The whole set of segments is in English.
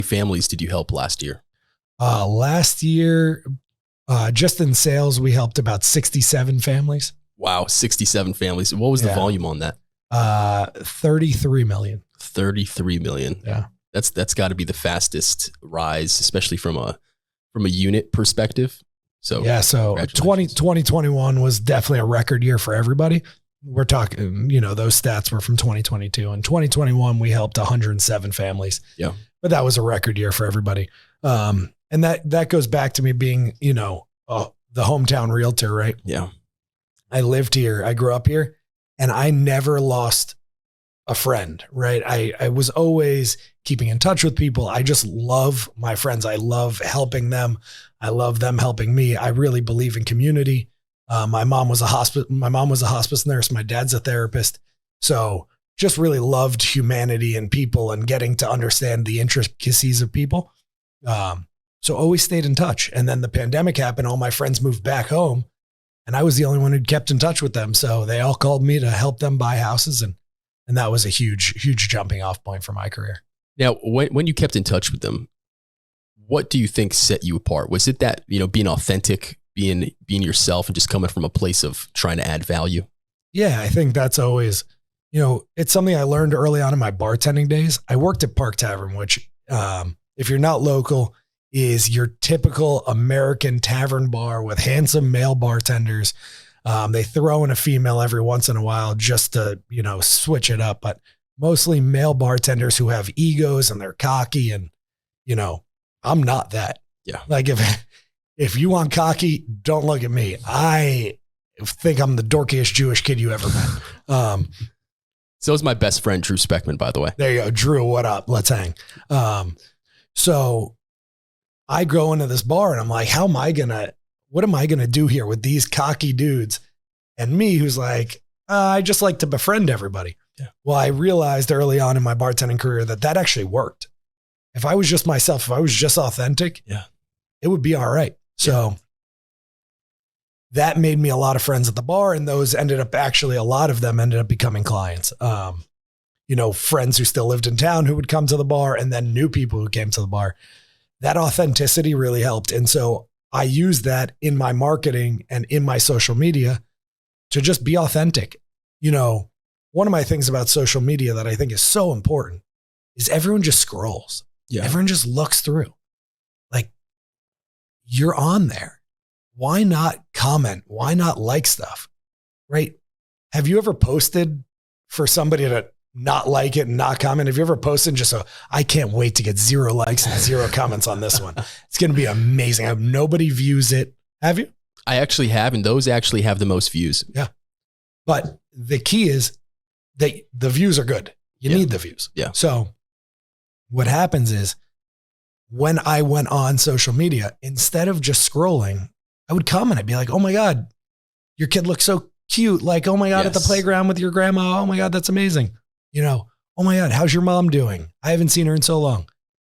families did you help last year? Last year, just in sales, we helped about 67 families. Wow, 67 families. What was the volume on that? 33 million. 33 million. Yeah. That's got to be the fastest rise, especially from a unit perspective. So 2021 was definitely a record year for everybody. We're talking, those stats were from 2022. In 2021, we helped 107 families. Yeah. But that was a record year for everybody. And that goes back to me being, the hometown realtor, right? Yeah. I lived here. I grew up here, and I never lost a friend, right? I was always keeping in touch with people. I just love my friends. I love helping them. I love them helping me. I really believe in community. My mom was a hospice nurse. My dad's a therapist. So just really loved humanity and people and getting to understand the intricacies of people. So always stayed in touch. And then the pandemic happened. All my friends moved back home, and I was the only one who'd kept in touch with them. So they all called me to help them buy houses. And that was a huge, huge jumping off point for my career. Now, when you kept in touch with them, what do you think set you apart? Was it that, being authentic, being yourself, and just coming from a place of trying to add value? Yeah, I think that's always, it's something I learned early on in my bartending days. I worked at Park Tavern, which, if you're not local, is your typical American tavern bar with handsome male bartenders. They throw in a female every once in a while just to, switch it up, but mostly male bartenders who have egos and they're cocky, and, I'm not that. Yeah. Like if you want cocky, don't look at me. I think I'm the dorkiest Jewish kid you ever met. So is my best friend, Drew Speckman, by the way. There you go. Drew, what up? Let's hang. So I go into this bar and I'm like, what am I going to do here with these cocky dudes? And me, who's like, I just like to befriend everybody. Yeah. Well, I realized early on in my bartending career that actually worked. If I was just myself, if I was just authentic, it would be all right. So that made me a lot of friends at the bar, and those a lot of them ended up becoming clients. Friends who still lived in town who would come to the bar, and then new people who came to the bar. That authenticity really helped. And so I use that in my marketing and in my social media to just be authentic. One of my things about social media that I think is so important is everyone just scrolls. Yeah. Everyone just looks through. Like, you're on there. Why not comment? Why not like stuff? Right? Have you ever posted for somebody to not like it and not comment? Have you ever posted just I can't wait to get 0 likes and 0 comments on this one. It's going to be amazing. I hope nobody views it. Have you? I actually have, and those actually have the most views. Yeah. But the key is that the views are good. You need the views. Yeah. So what happens is when I went on social media, instead of just scrolling, I would comment. I'd be like, oh my God, your kid looks so cute. Like, oh my God, at the playground with your grandma. Oh my God, that's amazing. Oh my God, how's your mom doing? I haven't seen her in so long.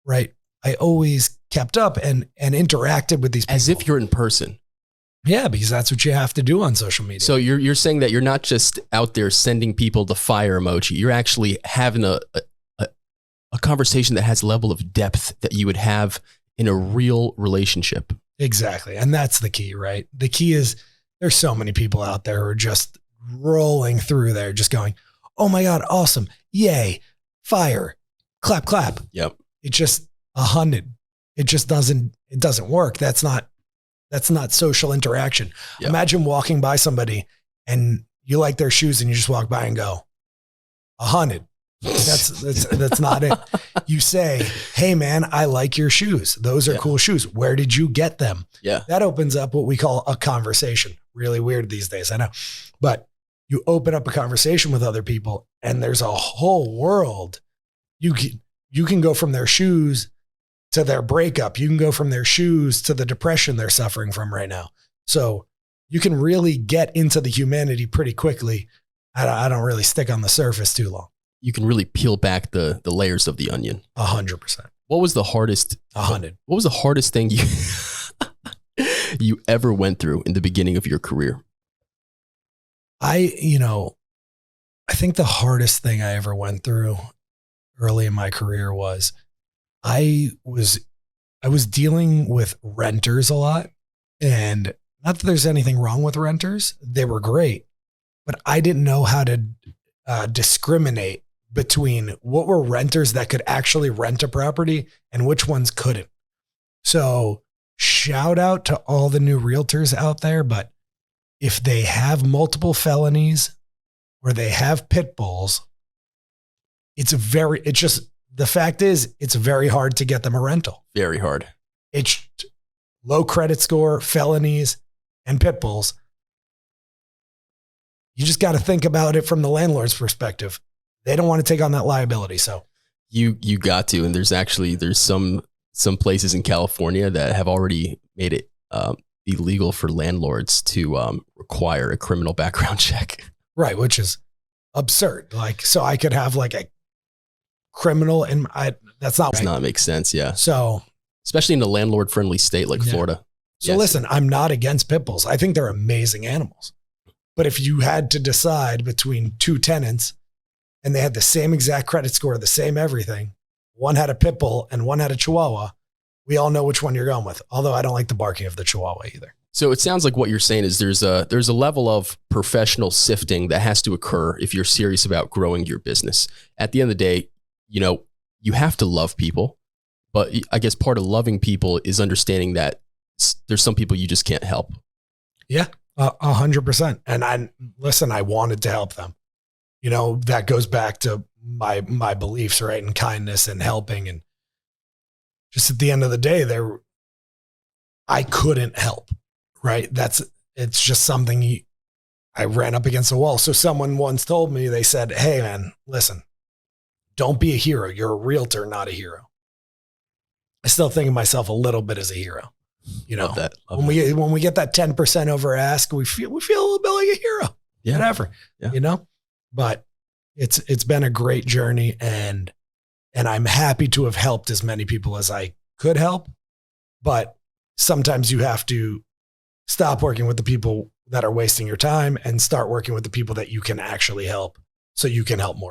Right. I always kept up and interacted with these people. As if you're in person. Yeah, because that's what you have to do on social media. So you're saying that you're not just out there sending people the fire emoji. You're actually having a conversation that has a level of depth that you would have in a real relationship. Exactly. And that's the key, right? The key is there's so many people out there who are just rolling through there, just going, oh my God, awesome. Yay. Fire. Clap, clap. Yep. It's just 100. It just doesn't work. That's not social interaction. Yep. Imagine walking by somebody and you like their shoes and you just walk by and go, 100. That's not it. You say, hey man, I like your shoes. Those are cool shoes. Where did you get them? Yeah. That opens up what we call a conversation. Really weird these days, I know. But you open up a conversation with other people and there's a whole world. You can go from their shoes to their breakup. You can go from their shoes to the depression they're suffering from right now. So you can really get into the humanity pretty quickly. I don't really stick on the surface too long. You can really peel back the layers of the onion. 100%. What was the hardest? 100. What was the hardest thing you ever went through in the beginning of your career? I think the hardest thing I ever went through early in my career was I was dealing with renters a lot, and not that there's anything wrong with renters. They were great, but I didn't know how to discriminate between what were renters that could actually rent a property and which ones couldn't. So shout out to all the new realtors out there, but if they have multiple felonies or they have pit bulls, the fact is it's very hard to get them a rental. Very hard. It's low credit score, felonies, and pit bulls. You just got to think about it from the landlord's perspective. They don't want to take on that liability. So you got to, and there's some places in California that have already made it illegal for landlords to require a criminal background check. Right, which is absurd. Like, so I could have like a criminal, and that's not. Does not make sense. Yeah. So, especially in a landlord-friendly state like Florida. So yes. Listen, I'm not against pit bulls. I think they're amazing animals. But if you had to decide between two tenants and they had the same exact credit score, the same everything, one had a pit bull and one had a Chihuahua, we all know which one you're going with. Although I don't like the barking of the Chihuahua either. So it sounds like what you're saying is there's a level of professional sifting that has to occur if you're serious about growing your business. At the end of the day, you have to love people, but I guess part of loving people is understanding that there's some people you just can't help. Yeah, 100%. And I wanted to help them. That goes back to my beliefs, right? And kindness and helping. And just at the end of the day, I couldn't help, right? It's just something I ran up against a wall. So someone once told me, they said, "Hey man, listen, don't be a hero. You're a realtor, not a hero." I still think of myself a little bit as a hero. Love that. When we get that 10% over ask, we feel a little bit like a hero. Yeah. Whatever. Yeah. But it's been a great journey, and I'm happy to have helped as many people as I could help. But sometimes you have to stop working with the people that are wasting your time and start working with the people that you can actually help so you can help more.